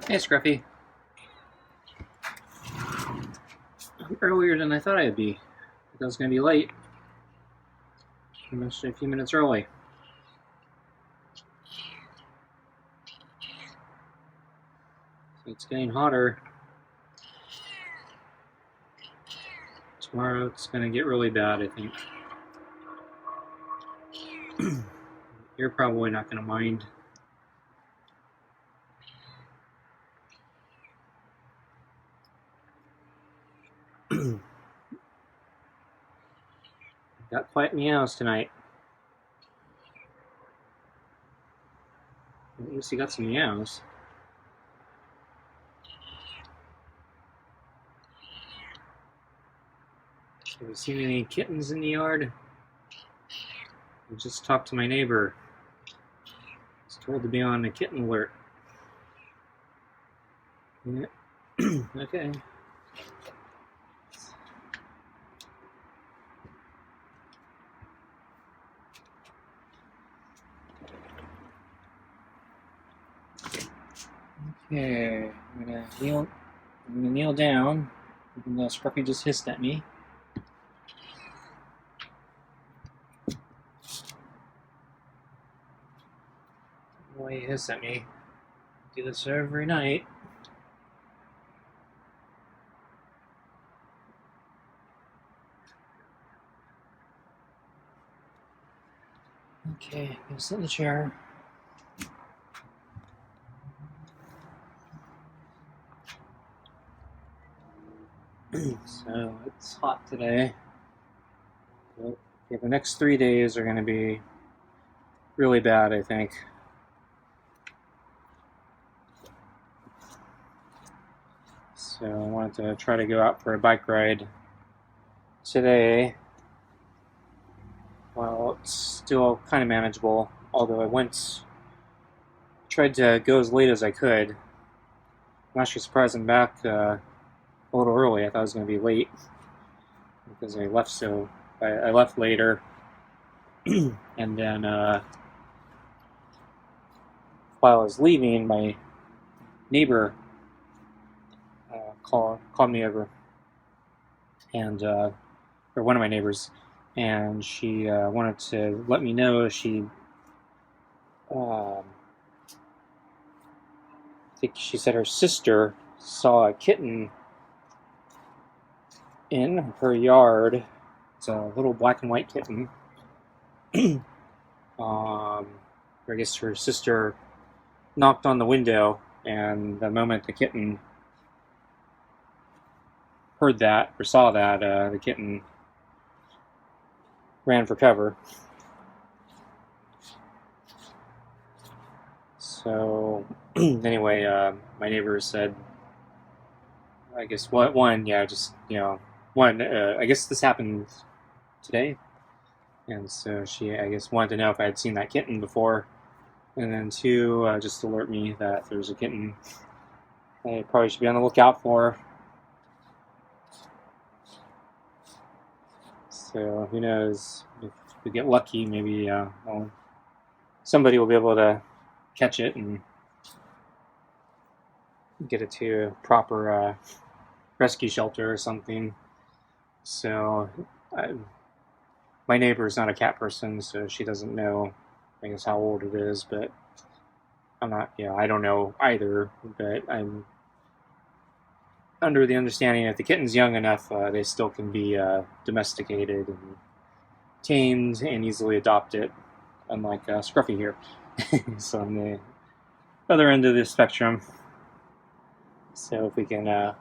Hey, Scruffy. Earlier than I thought I'd be. I was going to be late. I'm actually a few minutes early. It's getting hotter. Tomorrow it's going to get really bad, I think. You're probably not going to mind. Got quiet meows tonight. At least you got some meows. Have you seen any kittens in the yard? I just talked to my neighbor. He's told to be on a kitten alert. Yeah. Okay. Okay, I'm gonna kneel down, even though Scruffy just hissed at me. Why he hissed at me? I do this every night. Okay, go sit in the chair. So it's hot today. But yeah, the next 3 days are going to be really bad, I think. So I wanted to try to go out for a bike ride today. Well, it's still kind of manageable, although I tried to go as late as I could. I'm actually surprised I'm back a little early. I thought I was going to be late because I left later. And then while I was leaving, my neighbor called me over, and or one of my neighbors, and she wanted to let me know she I think she said her sister saw a kitten in her yard. It's a little black and white kitten. I guess her sister knocked on the window, and the moment the kitten heard that or saw that, the kitten ran for cover. So anyway, my neighbor said, I guess I guess this happened today, and so she, I guess, wanted to know if I had seen that kitten before, and then two, just alert me that there's a kitten I probably should be on the lookout for. So who knows, if we get lucky, maybe somebody will be able to catch it and get it to a proper rescue shelter or something. So my neighbor is not a cat person, so she doesn't know, I guess, how old it is, but I'm not, I don't know either, but I'm under the understanding if the kitten's young enough, they still can be domesticated and tamed and easily adopted, unlike Scruffy here. So on the other end of the spectrum. So if we can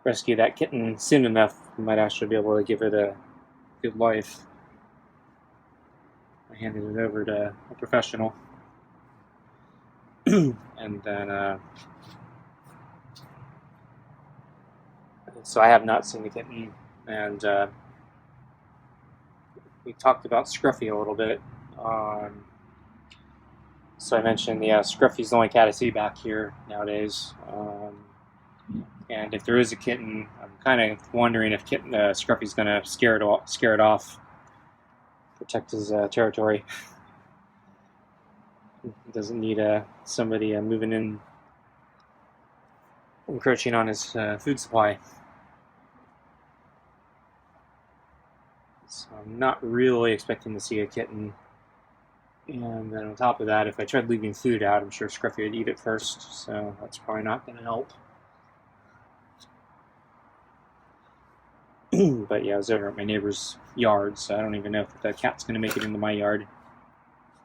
rescue that kitten soon enough, we might actually be able to give it a good life. I handed it over to a professional. And then so I have not seen the kitten, and we talked about Scruffy a little bit. So I mentioned, Scruffy's the only cat I see back here nowadays. And if there is a kitten, I'm kind of wondering if Scruffy's going to scare it off, protect his territory. He doesn't need somebody moving in encroaching on his food supply. So I'm not really expecting to see a kitten. And then on top of that, if I tried leaving food out, I'm sure Scruffy would eat it first, so that's probably not going to help. But yeah, I was over at my neighbor's yard, so I don't even know if the cat's going to make it into my yard.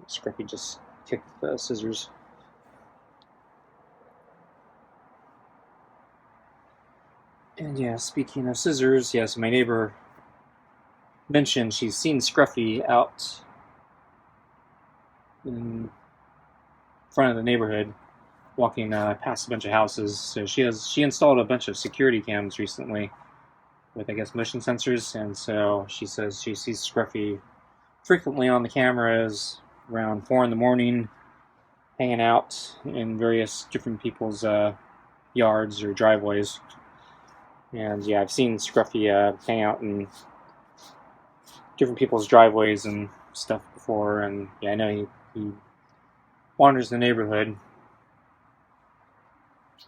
Scruffy just kicked the scissors. And yeah, speaking of scissors, yes, my neighbor mentioned she's seen Scruffy out in front of the neighborhood, walking past a bunch of houses. So she installed a bunch of security cams recently with, I guess, motion sensors, and so she says she sees Scruffy frequently on the cameras around 4 in the morning, hanging out in various different people's yards or driveways. And yeah, I've seen Scruffy hang out in different people's driveways and stuff before, and yeah, I know he wanders the neighborhood,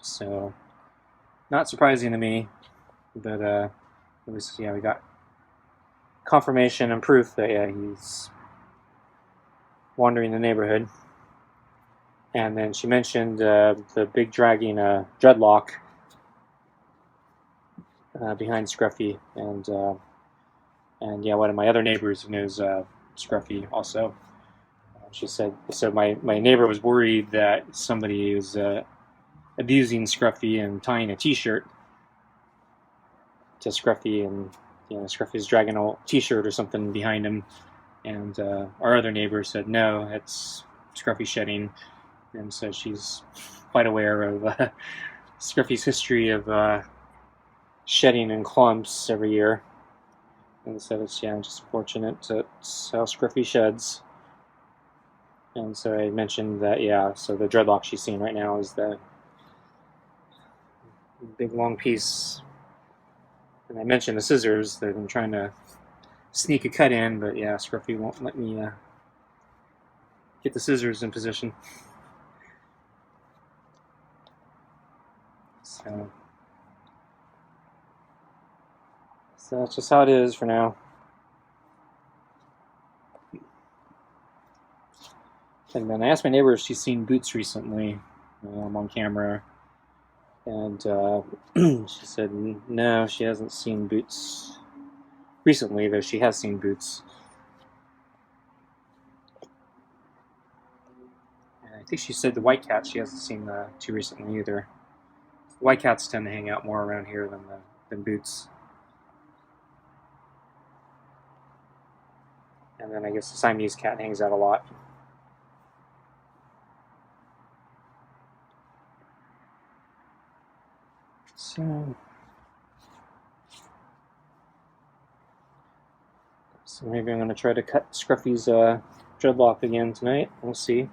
so not surprising to me, but at least, yeah, we got confirmation and proof that, yeah, he's wandering the neighborhood. And then she mentioned the big dragging dreadlock behind Scruffy, and yeah, one of my other neighbors knows Scruffy also. She said, so my neighbor was worried that somebody was abusing Scruffy and tying a t-shirt to Scruffy, and Scruffy's dragging a t-shirt or something behind him. And our other neighbor said, no, it's Scruffy shedding. And so she's quite aware of Scruffy's history of shedding in clumps every year. And so it's, yeah, just fortunate that's how Scruffy sheds. And so I mentioned that, yeah, so the dreadlock she's seeing right now is the big long piece. And I mentioned the scissors. They've been trying to sneak a cut in, but yeah, Scruffy won't let me get the scissors in position. So that's just how it is for now. And then I asked my neighbor if she's seen Boots recently on camera. And she said no, she hasn't seen Boots recently, though she has seen Boots. And I think she said the white cat she hasn't seen too recently either. The white cats tend to hang out more around here than Boots. And then I guess the Siamese cat hangs out a lot. So maybe I'm going to try to cut Scruffy's dreadlock again tonight. We'll see.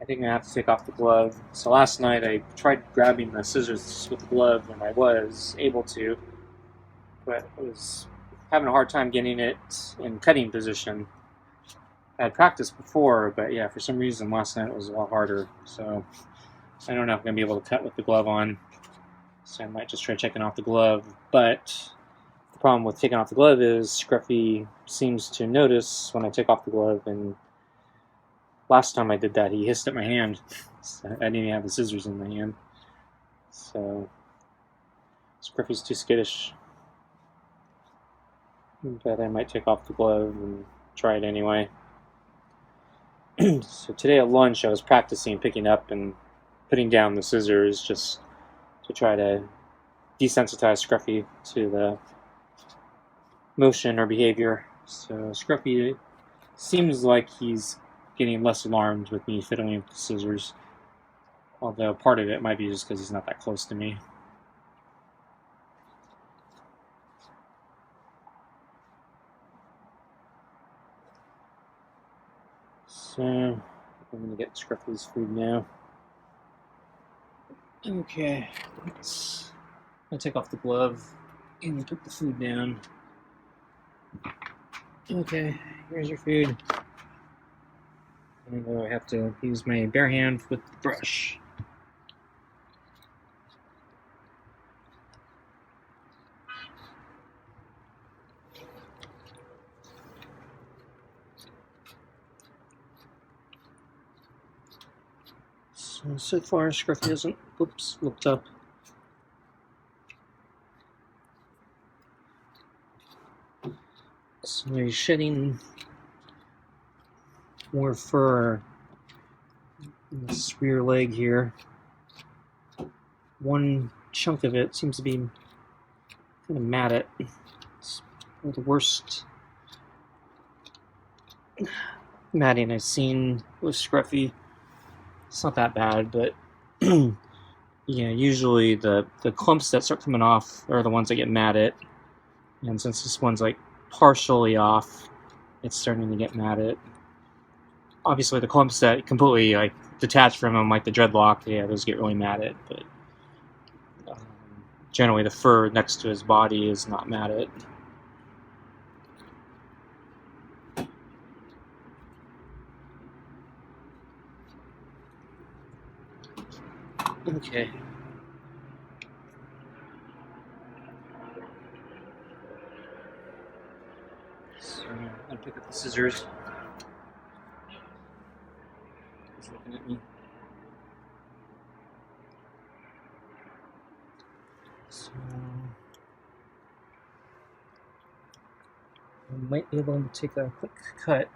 I think I'm going to have to take off the glove. So last night I tried grabbing the scissors with the glove, and I was able to, but I was having a hard time getting it in cutting position. I had practiced before, but yeah, for some reason last night it was a lot harder. So I don't know if I'm going to be able to cut with the glove on. So I might just try taking off the glove. But the problem with taking off the glove is Scruffy seems to notice when I take off the glove, and last time I did that, he hissed at my hand. So I didn't even have the scissors in my hand. So Scruffy's too skittish. But I might take off the glove and try it anyway. So today at lunch, I was practicing picking up and putting down the scissors just to try to desensitize Scruffy to the motion or behavior. So Scruffy seems like he's getting less alarmed with me fiddling with the scissors, although part of it might be just because he's not that close to me. So I'm going to get Scruffy's food now. Okay, I'm going to take off the glove and put the food down. Okay, here's your food. And I have to use my bare hand with the brush. So far, Scruffy hasn't, looked up. So he's shedding more fur in this rear leg here. One chunk of it seems to be kind of matted. It's one of the worst matting I've seen with Scruffy. It's not that bad, but yeah, usually the clumps that start coming off are the ones that get matted. And since this one's like partially off, it's starting to get matted. Obviously, the clumps that completely like detach from them, like the dreadlock, yeah, those get really matted. But generally, the fur next to his body is not matted. Okay. So I'm gonna pick up the scissors. He's looking at me. So I might be able to take a quick cut.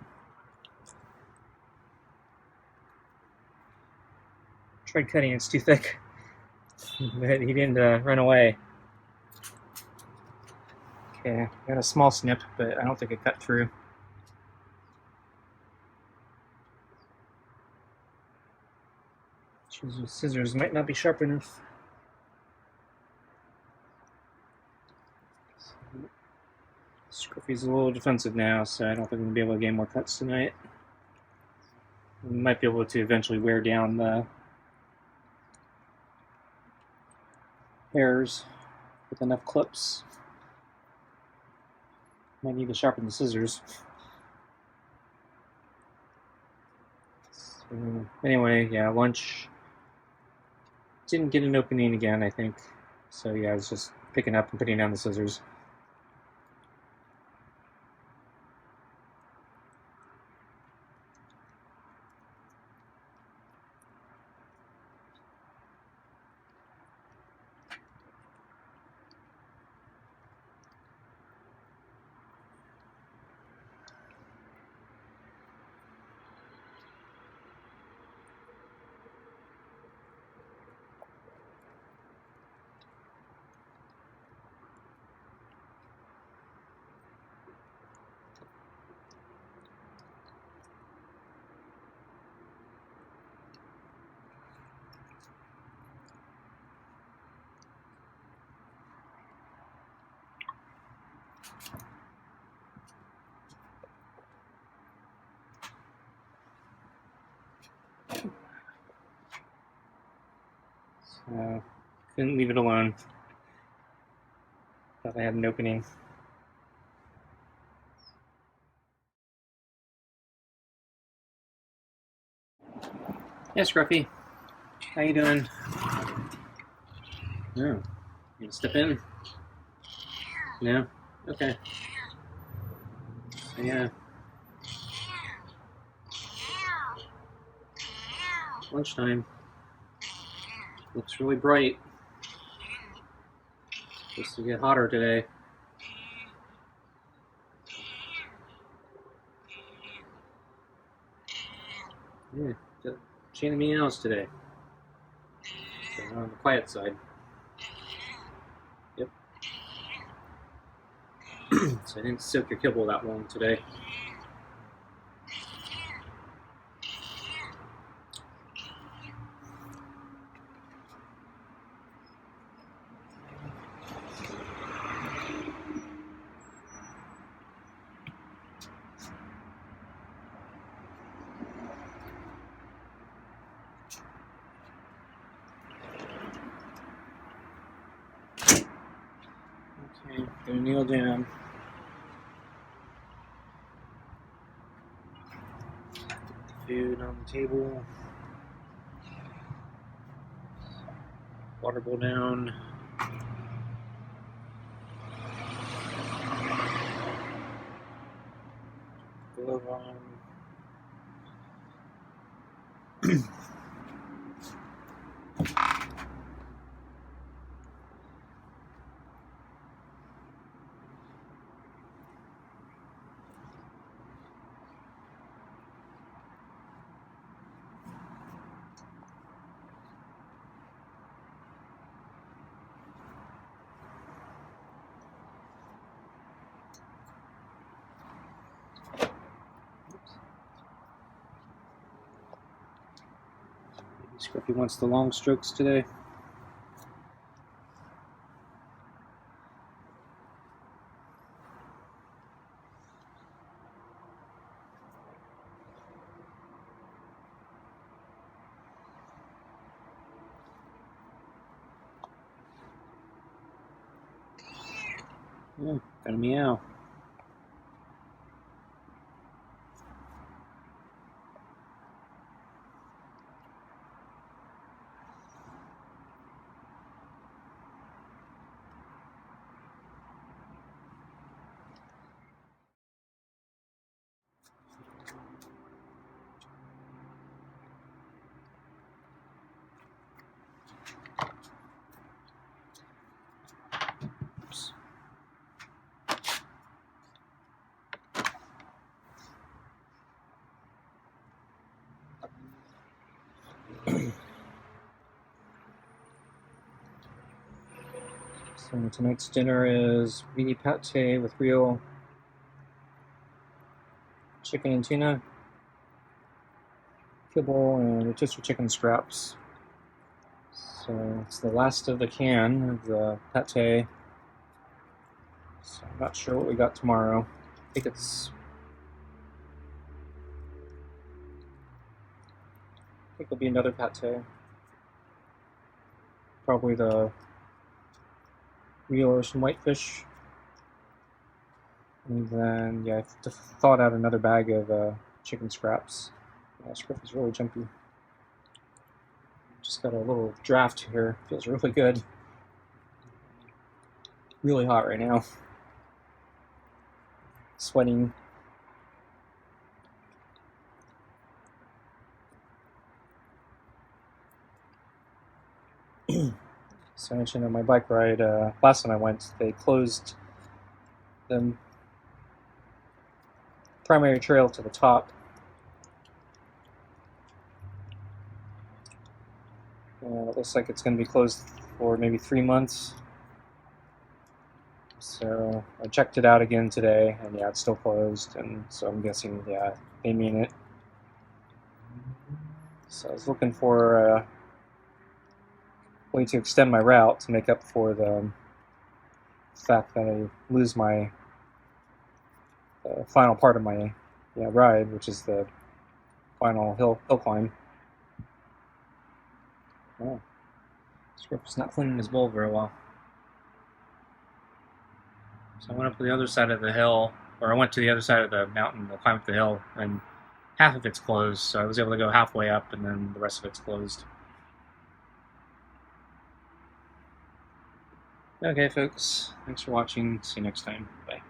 Tried cutting, it's too thick. But he didn't run away. Okay, got a small snip, but I don't think it cut through. Scissors might not be sharp enough. Scruffy's a little defensive now, so I don't think I'm going to be able to get more cuts tonight. We might be able to eventually wear down the hairs with enough clips. Might need to sharpen the scissors. So anyway, yeah, lunch. Didn't get an opening again, I think. So yeah, I was just picking up and putting down the scissors. Couldn't leave it alone. Thought I had an opening. Yeah, Scruffy. How you doing? No. You gonna step in? No? Okay. So, yeah. Lunchtime. Looks really bright. Supposed to get hotter today. Yeah, got chain of meows today. So on the quiet side. Yep. So I didn't soak your kibble that long today. Okay, gonna kneel down. Food on the table. Water bowl down. Glove on. Scruffy wants the long strokes today. Yeah, got a meow. Oops. So tonight's dinner is mini pate with real chicken and tuna, kibble, and rotisserie chicken scraps. So it's the last of the can of the pate. So I'm not sure what we got tomorrow. I think it'll be another pate. Probably the real ocean whitefish. And then, yeah, I thawed out another bag of chicken scraps. Yeah, Scruffy's really jumpy. Just got a little draft here. Feels really good. Really hot right now. Sweating. So I mentioned on my bike ride, last time I went, they closed the primary trail to the top. It looks like it's going to be closed for maybe 3 months. So I checked it out again today, and yeah, it's still closed, and so I'm guessing, yeah, they mean it. So I was looking for a way to extend my route to make up for the fact that I lose my final part of my ride, which is the final hill climb. Oh, Scruffy's not cleaning his bowl very well. So I went up to the other side of the hill, or I went to the other side of the mountain to climb up the hill, and half of it's closed, so I was able to go halfway up, and then the rest of it's closed. Okay, folks, thanks for watching. See you next time. Bye.